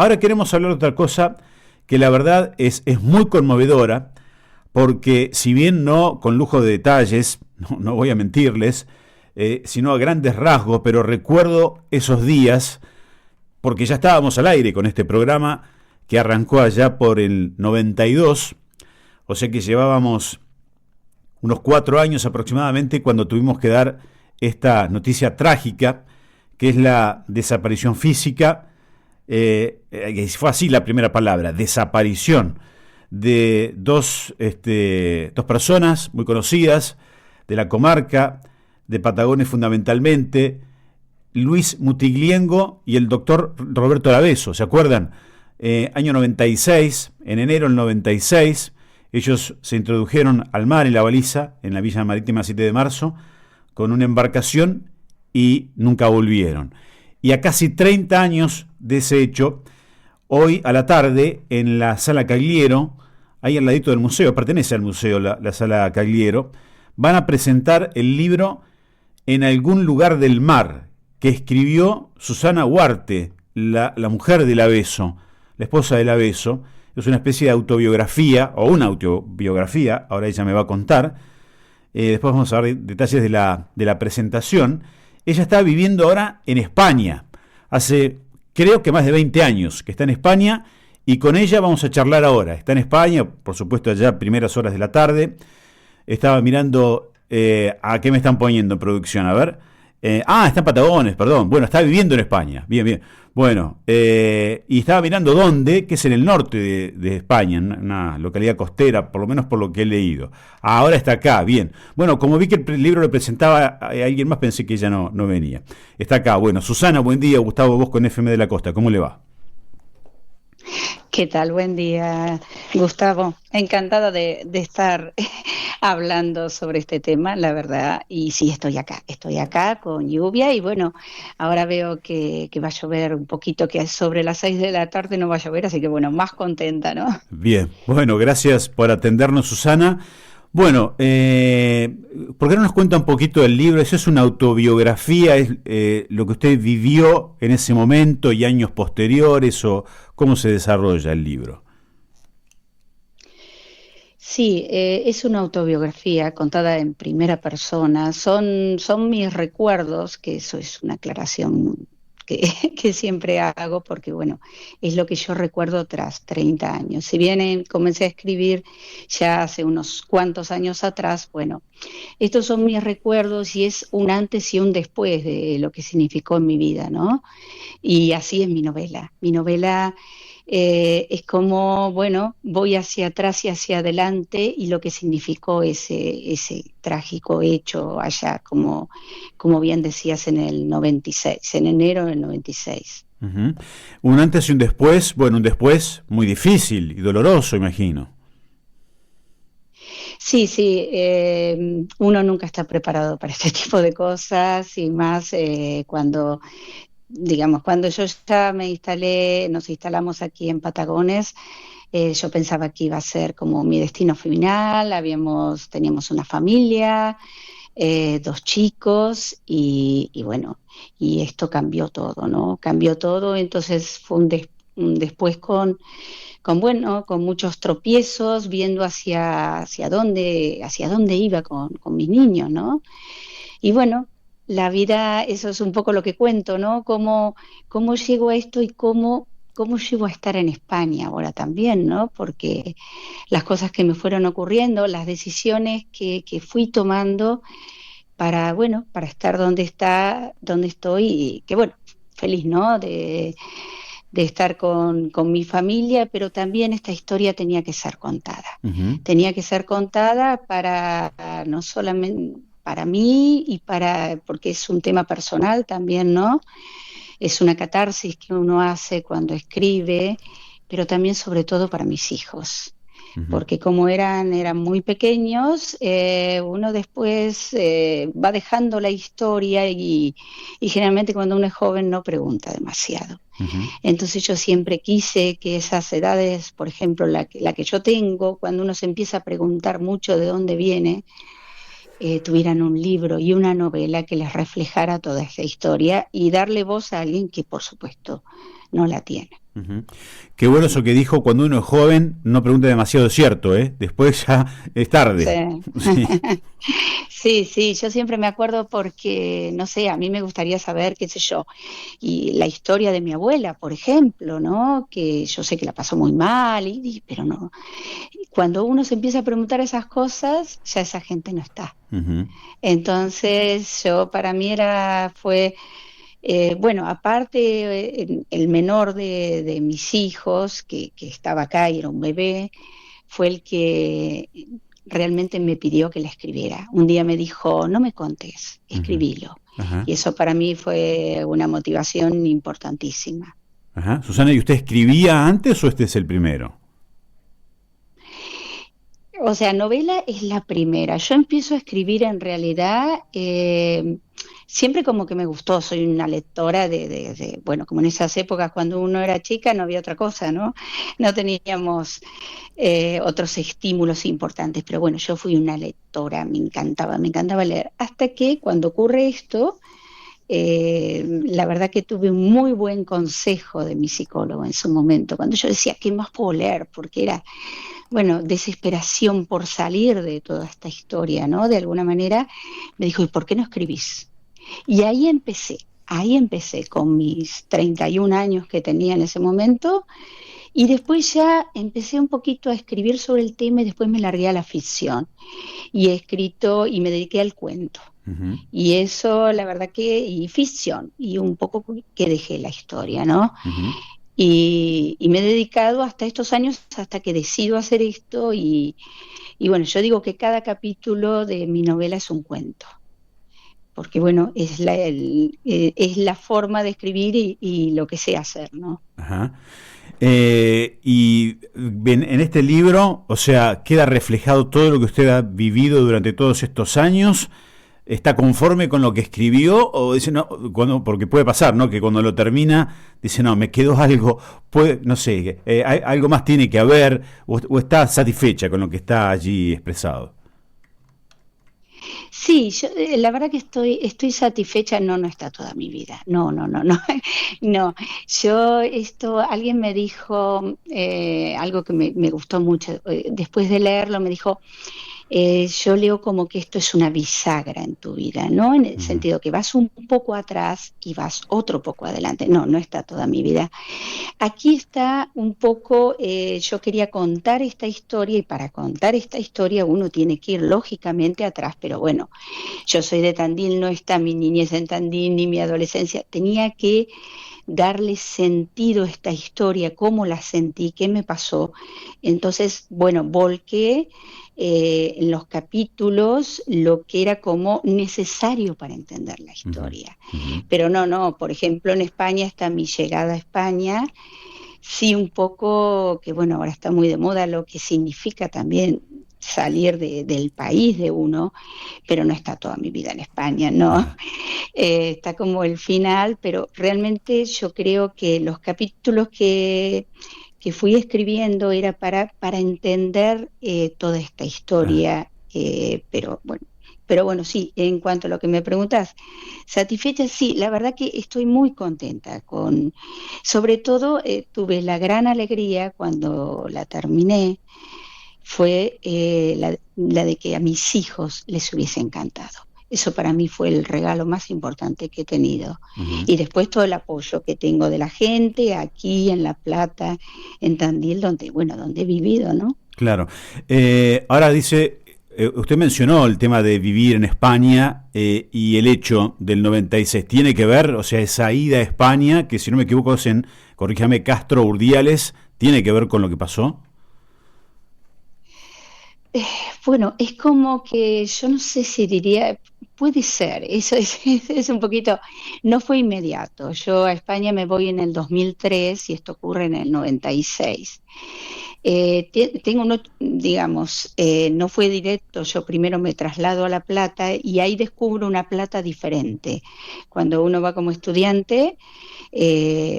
ahora queremos hablar de otra cosa que la verdad es muy conmovedora, porque si bien no con lujo de detalles, no voy a mentirles, sino a grandes rasgos, pero recuerdo esos días, porque ya estábamos al aire con este programa que arrancó allá por el 92, o sea que llevábamos unos 4 años aproximadamente cuando tuvimos que dar esta noticia trágica, que es la desaparición física, fue así la primera palabra, desaparición, de dos personas muy conocidas de la comarca, de Patagones fundamentalmente, Luis Mutigliengo y el doctor Roberto Laveso, ¿se acuerdan? Año 96, en enero del 96, ellos se introdujeron al mar en la baliza, en la Villa Marítima 7 de marzo, con una embarcación y nunca volvieron. Y a casi 30 años de ese hecho, hoy a la tarde, en la Sala Cagliero, ahí al ladito del museo, pertenece al museo la Sala Cagliero, van a presentar el libro En algún lugar del mar, que escribió Susana Huarte, la mujer de Laveso, la esposa de Laveso. Es una especie de autobiografía, o una autobiografía, ahora ella me va a contar. Después vamos a ver detalles de la presentación. Ella está viviendo ahora en España, hace creo que más de 20 años que está en España, y con ella vamos a charlar ahora. Está en España, por supuesto allá primeras horas de la tarde. Estaba mirando a qué me están poniendo en producción, a ver. Está en Patagones, perdón. Bueno, está viviendo en España. Bien, bien. Bueno, y estaba mirando dónde, que es en el norte de España, en una localidad costera, por lo menos por lo que he leído. Ahora está acá, bien. Bueno, como vi que el libro lo presentaba a alguien más, pensé que ella no venía. Está acá. Bueno, Susana, buen día. Gustavo Bosco en FM de la Costa. ¿Cómo le va? ¿Qué tal? Buen día, Gustavo. Encantada de estar hablando sobre este tema, la verdad. Y sí, estoy acá con lluvia y bueno, ahora veo que va a llover un poquito, que sobre las 6 de la tarde no va a llover, así que bueno, más contenta, ¿no? Bien, bueno, gracias por atendernos, Susana. Bueno, ¿por qué no nos cuenta un poquito del libro? ¿Eso es una autobiografía? ¿Es lo que usted vivió en ese momento y años posteriores? ¿O cómo se desarrolla el libro? Sí, es una autobiografía contada en primera persona. Son mis recuerdos, que eso es una aclaración que, que siempre hago, porque bueno, es lo que yo recuerdo tras 30 años. Si bien comencé a escribir ya hace unos cuantos años atrás, bueno, estos son mis recuerdos y es un antes y un después de lo que significó en mi vida, ¿no? Y así es mi novela. Mi novela es como, bueno, voy hacia atrás y hacia adelante y lo que significó ese trágico hecho allá, como bien decías, en el 96, en enero del 96. Uh-huh. Un antes y un después, bueno, un después muy difícil y doloroso, imagino. Sí, sí, uno nunca está preparado para este tipo de cosas y más cuando, digamos, cuando yo ya nos instalamos aquí en Patagones. Yo pensaba que iba a ser como mi destino final, teníamos una familia, 2 chicos y bueno, y esto cambió todo, ¿no? Cambió todo, entonces fue un después bueno, con muchos tropiezos, viendo hacia dónde iba con mis niños, ¿no? Y bueno, la vida, eso es un poco lo que cuento, ¿no? Cómo llego a esto y cómo llego a estar en España ahora también, ¿no? Porque las cosas que me fueron ocurriendo, las decisiones que fui tomando para, bueno, para estar donde estoy, y que bueno, feliz, ¿no? De estar con mi familia, pero también esta historia tenía que ser contada. Uh-huh. Tenía que ser contada para no solamente para mí porque es un tema personal también, ¿no? Es una catarsis que uno hace cuando escribe, pero también sobre todo para mis hijos. Uh-huh. Porque como eran muy pequeños, uno después va dejando la historia y generalmente cuando uno es joven no pregunta demasiado. Uh-huh. Entonces yo siempre quise que esas edades, por ejemplo, la que yo tengo, cuando uno se empieza a preguntar mucho de dónde viene, tuvieran un libro y una novela que les reflejara toda esa historia y darle voz a alguien que, por supuesto, no la tiene. Ujú. Qué bueno eso que dijo, cuando uno es joven, no pregunte demasiado, es cierto, ¿eh? Después ya es tarde. Sí. Sí. Sí, sí, yo siempre me acuerdo porque, no sé, a mí me gustaría saber, qué sé yo, y la historia de mi abuela, por ejemplo, ¿no? Que yo sé que la pasó muy mal, pero no, cuando uno se empieza a preguntar esas cosas, ya esa gente no está. Ujú, Entonces, para mí fue, bueno, aparte, el menor de mis hijos, que estaba acá y era un bebé, fue el que realmente me pidió que la escribiera. Un día me dijo, no me contes, ujú. escribilo. Ajá, Y eso para mí fue una motivación importantísima. ajá. Susana, ¿y usted escribía antes o este es el primero? O sea, novela es la primera. Yo empiezo a escribir en realidad, siempre como que me gustó, soy una lectora bueno, como en esas épocas cuando uno era chica no había otra cosa, ¿no? No teníamos otros estímulos importantes, pero bueno, yo fui una lectora, me encantaba leer, hasta que cuando ocurre esto, la verdad que tuve un muy buen consejo de mi psicólogo en su momento, cuando yo decía, ¿qué más puedo leer? Porque era, bueno, desesperación por salir de toda esta historia, ¿no? De alguna manera, me dijo, ¿y por qué no escribís? Y ahí empecé con mis 31 años que tenía en ese momento, y después ya empecé un poquito a escribir sobre el tema y después me largué a la ficción. Y he escrito y me dediqué al cuento. Ujú, Y eso, la verdad y ficción, y un poco que dejé la historia, ¿no? ujú. Y me he dedicado hasta estos años, hasta que decido hacer esto, y bueno, yo digo que cada capítulo de mi novela es un cuento, porque bueno, es la forma de escribir y lo que sé hacer, ¿no? Ajá. Y en este libro, o sea, queda reflejado todo lo que usted ha vivido durante todos estos años. ¿Está conforme con lo que escribió? O dice, no, porque puede pasar, ¿no? Que cuando lo termina, dice, no, me quedó algo, puede, no sé, algo más tiene que haber, o está satisfecha con lo que está allí expresado. Sí, yo, la verdad que estoy satisfecha, no, no está toda mi vida, no, no, no, no, no, alguien me dijo algo que me gustó mucho, después de leerlo me dijo, yo leo como que esto es una bisagra en tu vida, ¿no? En el Ujú, sentido que vas un poco atrás y vas otro poco adelante, no, no está toda mi vida. Aquí está un poco, yo quería contar esta historia y para contar esta historia uno tiene que ir lógicamente atrás, pero bueno, yo soy de Tandil, no está mi niñez en Tandil ni mi adolescencia, tenía que darle sentido a esta historia, cómo la sentí, qué me pasó. Entonces, bueno, volqué en los capítulos lo que era como necesario para entender la ujú, historia. ujú. Pero no, no, por ejemplo, en España está mi llegada a España, sí un poco, que bueno, ahora está muy de moda lo que significa también salir del país de uno, pero no está toda mi vida en España, ¿no? Ajá, Está como el final, pero realmente yo creo que los capítulos que fui escribiendo era para entender toda esta ajá. historia, pero bueno, sí, en cuanto a lo que me preguntas, satisfecha, sí, la verdad que estoy muy contenta sobre todo tuve la gran alegría cuando la terminé, fue la de que a mis hijos les hubiese encantado. Eso para mí fue el regalo más importante que he tenido. Ujú. Y después todo el apoyo que tengo de la gente aquí en La Plata, en Tandil, donde he vivido, ¿no? Claro. Ahora dice, usted mencionó el tema de vivir en España y el hecho del 96. ¿Tiene que ver, o sea, esa ida a España, que si no me equivoco es en, corríjame, Castro Urdiales, tiene que ver con lo que pasó? Eh, bueno, es como que yo no sé si diría, puede ser, eso es un poquito, no fue inmediato. Yo a España me voy en el 2003 y esto ocurre en el 96. Tengo digamos, no fue directo, yo primero me traslado a La Plata y ahí descubro una Plata diferente. Cuando uno va como estudiante,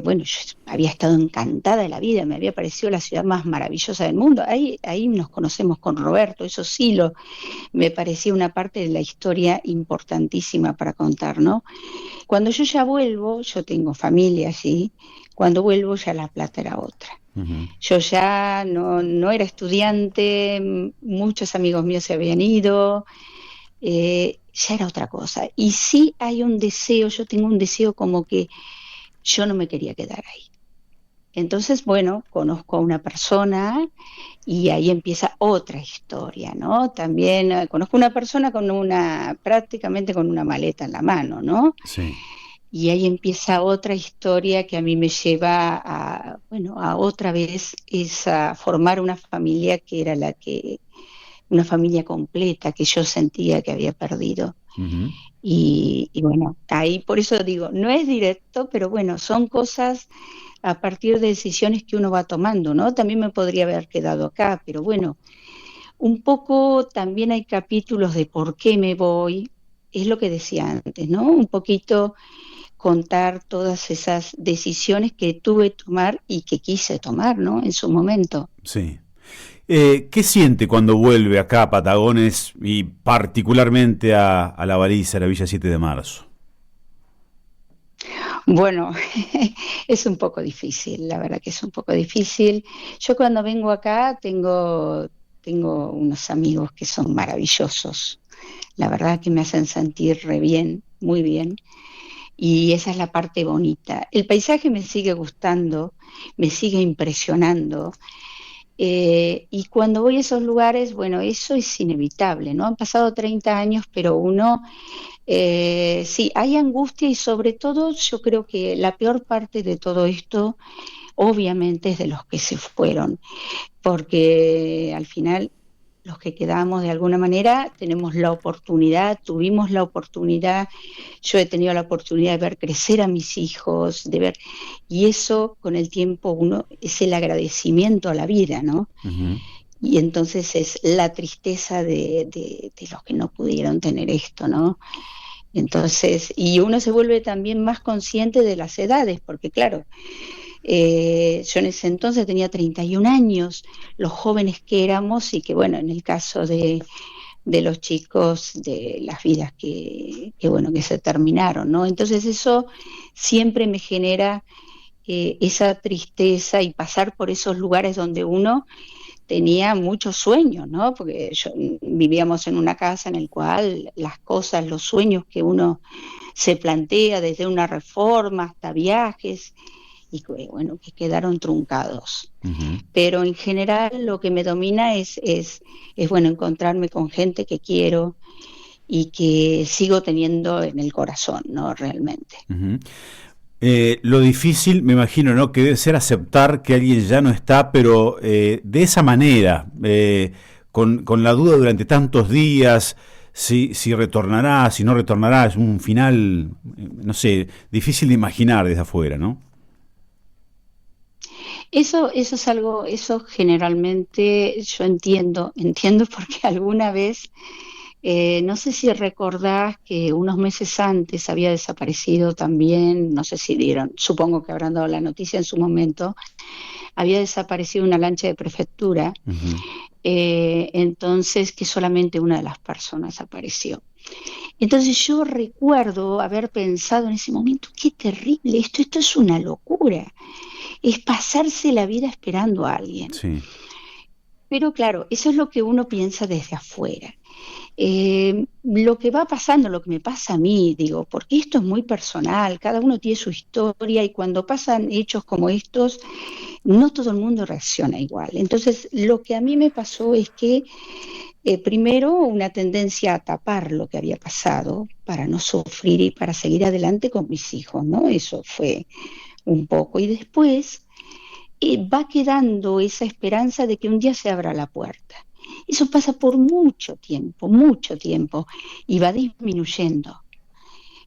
bueno, yo había estado encantada de la vida, me había parecido la ciudad más maravillosa del mundo. Ahí nos conocemos con Roberto, eso sí, me parecía una parte de la historia importantísima para contar, ¿no? Cuando yo ya vuelvo, yo tengo familia allí, Cuando vuelvo ya la plata era otra. Ujú. Yo ya no era estudiante, muchos amigos míos se habían ido, ya era otra cosa. Y sí hay un deseo, yo tengo un deseo como que yo no me quería quedar ahí. Entonces, bueno, conozco a una persona y ahí empieza otra historia, ¿no? También conozco una persona con prácticamente con una maleta en la mano, ¿no? Sí. Y ahí empieza otra historia que a mí me lleva a, bueno, a otra vez es a formar una familia que era una familia completa que yo sentía que había perdido. Ujú. Y bueno, ahí por eso digo, no es directo, pero bueno, son cosas a partir de decisiones que uno va tomando, ¿no? También me podría haber quedado acá, pero bueno, un poco también hay capítulos de por qué me voy, es lo que decía antes, ¿no? Un poquito contar todas esas decisiones que tuve que tomar y que quise tomar, ¿no? En su momento. Sí. ¿Qué siente cuando vuelve acá a Patagones y particularmente a La Baliza, a la Villa 7 de Marzo? Bueno, es un poco difícil, la verdad que es un poco difícil. Yo cuando vengo acá tengo unos amigos que son maravillosos, la verdad que me hacen sentir re bien, muy bien. Y esa es la parte bonita. El paisaje me sigue gustando, me sigue impresionando. Y cuando voy a esos lugares, bueno, eso es inevitable, ¿no? Han pasado 30 años, pero uno, sí, hay angustia y sobre todo yo creo que la peor parte de todo esto, obviamente, es de los que se fueron, porque al final los que quedamos de alguna manera tenemos la oportunidad, tuvimos la oportunidad, yo he tenido la oportunidad de ver crecer a mis hijos, y eso con el tiempo uno es el agradecimiento a la vida, ¿no? Ujú. Y entonces es la tristeza de los que no pudieron tener esto, ¿no? Entonces, y uno se vuelve también más consciente de las edades, porque claro, yo en ese entonces tenía 31 años, los jóvenes que éramos y que bueno, en el caso de los chicos, de las vidas bueno, que se terminaron, ¿no? Entonces eso siempre me genera esa tristeza y pasar por esos lugares donde uno tenía muchos sueños, ¿no? Porque vivíamos en una casa en el cual las cosas, los sueños que uno se plantea desde una reforma hasta viajes, y que, bueno, que quedaron truncados. Ujú. Pero en general lo que me domina es bueno, encontrarme con gente que quiero y que sigo teniendo en el corazón, ¿no? Realmente. Ujú. Lo difícil, me imagino, ¿no? Que debe ser aceptar que alguien ya no está, pero de esa manera, con la duda durante tantos días, si retornará, si no retornará, es un final, no sé, difícil de imaginar desde afuera, ¿no? Eso es algo, eso generalmente yo entiendo porque alguna vez, no sé si recordás que unos meses antes había desaparecido también, no sé si dieron, supongo que habrán dado la noticia en su momento, había desaparecido una lancha de prefectura, Ujú. entonces que solamente una de las personas apareció. Entonces yo recuerdo haber pensado en ese momento, qué terrible, esto es una locura, es pasarse la vida esperando a alguien. Sí. Pero claro, eso es lo que uno piensa desde afuera. Lo que va pasando, lo que me pasa a mí, digo, porque esto es muy personal, cada uno tiene su historia y cuando pasan hechos como estos, no todo el mundo reacciona igual. Entonces, lo que a mí me pasó es que, primero, una tendencia a tapar lo que había pasado para no sufrir y para seguir adelante con mis hijos, ¿no? Eso fue un poco. Y después va quedando esa esperanza de que un día se abra la puerta. Eso pasa por mucho tiempo, y va disminuyendo.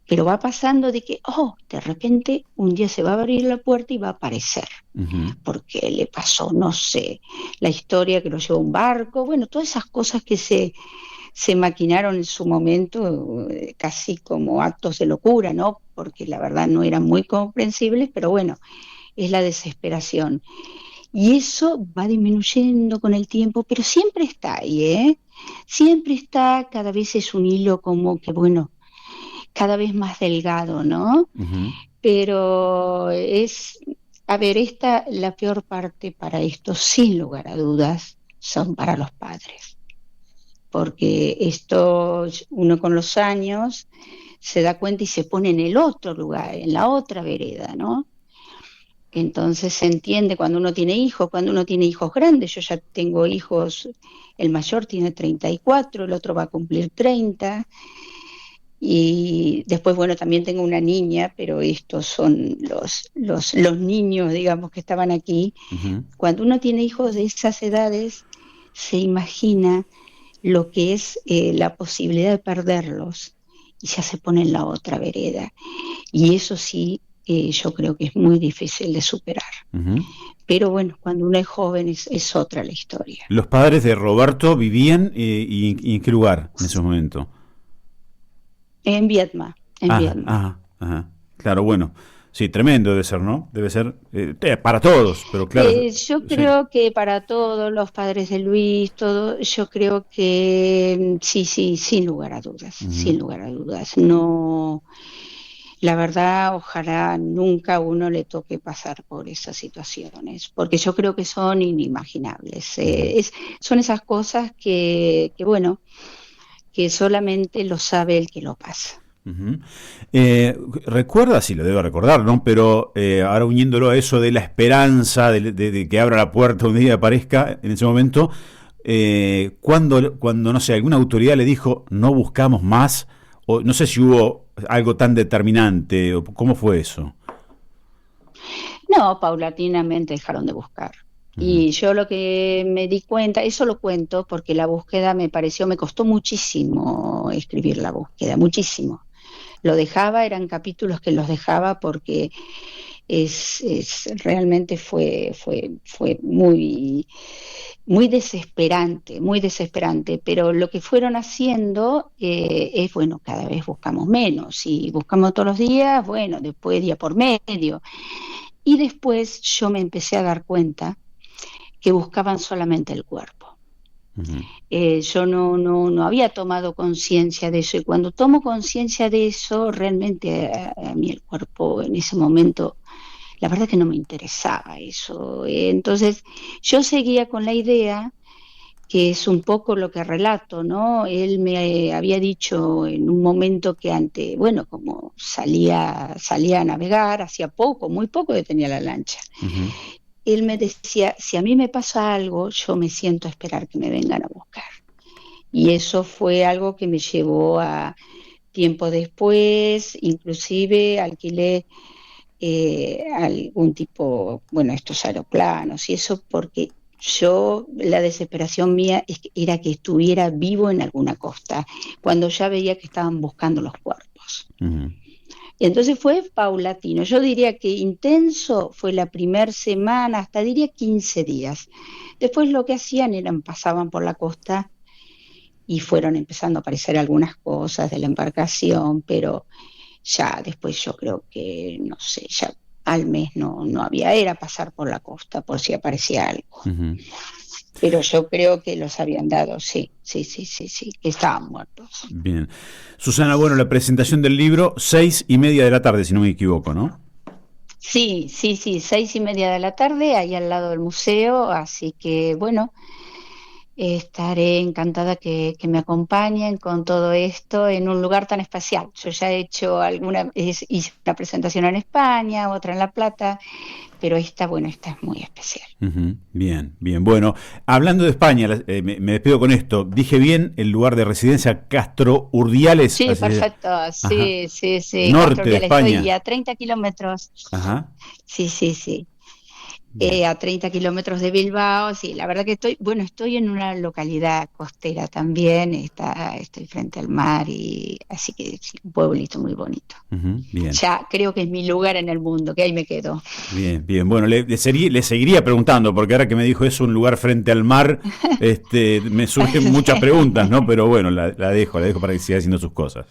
Pero va pasando de que, de repente un día se va a abrir la puerta y va a aparecer. Ujú. Porque le pasó, no sé, la historia que lo llevó un barco, bueno, todas esas cosas que se maquinaron en su momento, casi como actos de locura, ¿no? Porque la verdad no eran muy comprensibles, pero bueno, es la desesperación. Y eso va disminuyendo con el tiempo, pero siempre está ahí, ¿eh? Siempre está, cada vez es un hilo como que, bueno, cada vez más delgado, ¿no? Ujú. Pero A ver, la peor parte para esto, sin lugar a dudas, son para los padres, porque esto uno con los años se da cuenta y se pone en el otro lugar, en la otra vereda, ¿no? Entonces se entiende cuando uno tiene hijos grandes. Yo ya tengo hijos, el mayor tiene 34, el otro va a cumplir 30, y después, bueno, también tengo una niña, pero estos son los niños, digamos, que estaban aquí. Ujú. Cuando uno tiene hijos de esas edades, se imagina lo que es la posibilidad de perderlos y ya se pone en la otra vereda. Y eso sí, yo creo que es muy difícil de superar. Ujú. Pero bueno, cuando uno es joven es otra la historia. Los padres de Roberto vivían y en qué lugar en ese momento. En Vietnam, en Ajá, Vietnam. ajá, ajá. Claro, bueno. Sí, tremendo debe ser, ¿no? Debe ser para todos, pero claro, Yo sí. creo que para todos los padres de Luis, todo, yo creo que sí, sí, sin lugar a dudas, Ujú. sin lugar a dudas. No, la verdad, ojalá nunca a uno le toque pasar por esas situaciones, porque yo creo que son inimaginables. Ujú. Son esas cosas bueno, que solamente lo sabe el que lo pasa. Ujú. Recuerda, sí lo debo recordar, ¿no? Pero ahora uniéndolo a eso de la esperanza de que abra la puerta un día y aparezca en ese momento, cuando, no sé, alguna autoridad le dijo no buscamos más, o no sé si hubo algo tan determinante, o cómo fue eso. No, paulatinamente dejaron de buscar. Ujú. Y yo lo que me di cuenta, eso lo cuento porque la búsqueda me costó muchísimo escribir la búsqueda, muchísimo. Lo dejaba, eran capítulos que los dejaba porque realmente fue muy desesperante, pero lo que fueron haciendo es, bueno, cada vez buscamos menos y buscamos todos los días, bueno, después día por medio. Y después yo me empecé a dar cuenta que buscaban solamente el cuerpo. Ujú. Yo no había tomado conciencia de eso, y cuando tomo conciencia de eso, realmente a mí el cuerpo en ese momento, la verdad que no me interesaba eso. Entonces yo seguía con la idea, que es un poco lo que relato, ¿no? Él me había dicho en un momento que bueno, como salía a navegar, hacía poco, muy poco que tenía la lancha. Ujú. Él me decía, si a mí me pasa algo, yo me siento a esperar que me vengan a buscar. Y eso fue algo que me llevó a tiempo después, inclusive alquilé algún tipo, bueno, estos aeroplanos y eso, porque la desesperación mía era que estuviera vivo en alguna costa, cuando ya veía que estaban buscando los cuerpos. Ujú. Entonces fue paulatino. Yo diría que intenso fue la primera semana, hasta diría 15 días. Después lo que hacían pasaban por la costa y fueron empezando a aparecer algunas cosas de la embarcación, pero ya después yo creo que, no sé, ya al mes no había, era pasar por la costa por si aparecía algo. Ujú. Pero yo creo que los habían dado, sí, sí, sí, sí, sí, que estaban muertos. Bien. Susana, bueno, la presentación del libro, 6:30 de la tarde, si no me equivoco, ¿no? Sí, sí, sí, 6:30 de la tarde, ahí al lado del museo, así que bueno, estaré encantada que me acompañen con todo esto en un lugar tan especial. Yo ya he hecho hice una presentación en España, otra en La Plata, pero bueno, esta es muy especial. Ujú. Bien, bien. Bueno, hablando de España, me despido con esto. Dije bien el lugar de residencia Castro Urdiales, Sí, perfecto, ajá, sí, sí, sí, Castro norte de Vial, estoy España. a 30 kilómetros, Ajá. sí, sí, sí. Bien. A 30 kilómetros de Bilbao, sí, la verdad que estoy en una localidad costera también, estoy frente al mar, y así que sí, un pueblito muy bonito. Ujú. Bien, Ya creo que es mi lugar en el mundo, que ahí me quedo. bien, bien. Bueno, le seguiría preguntando, porque ahora que me dijo es un lugar frente al mar, me surgen muchas preguntas, ¿no? Pero bueno, la dejo para que siga haciendo sus cosas.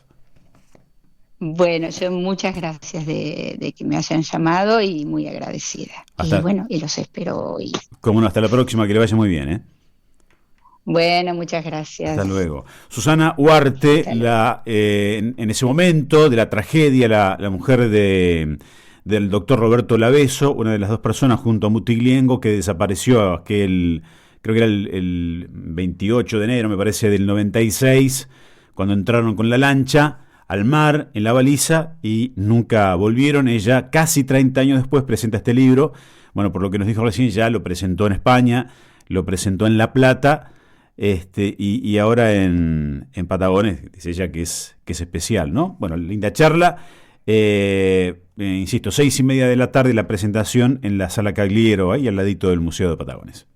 Bueno, yo muchas gracias de que me hayan llamado y muy agradecida. Y Hasta, bueno, y los espero hoy. como no, hasta la próxima, que le vaya muy bien, ¿eh? Bueno, muchas Hasta gracias. luego. Susana Huarte, Hasta luego. en ese momento de la tragedia, la mujer del doctor Roberto Laveso, una de las dos personas junto a Mutigliengo que desapareció aquel, creo que era el 28 de enero, me parece, del 96, cuando entraron con la lancha al mar en la baliza y nunca volvieron. Ella casi 30 años después presenta este libro. Bueno, por lo que nos dijo recién, ya lo presentó en España, lo presentó en La Plata, y ahora en Patagones. Dice ella que es especial, ¿no? Bueno, linda charla. Insisto, 6:30 de la tarde la presentación en la Sala Cagliero, ahí al ladito del Museo de Patagones.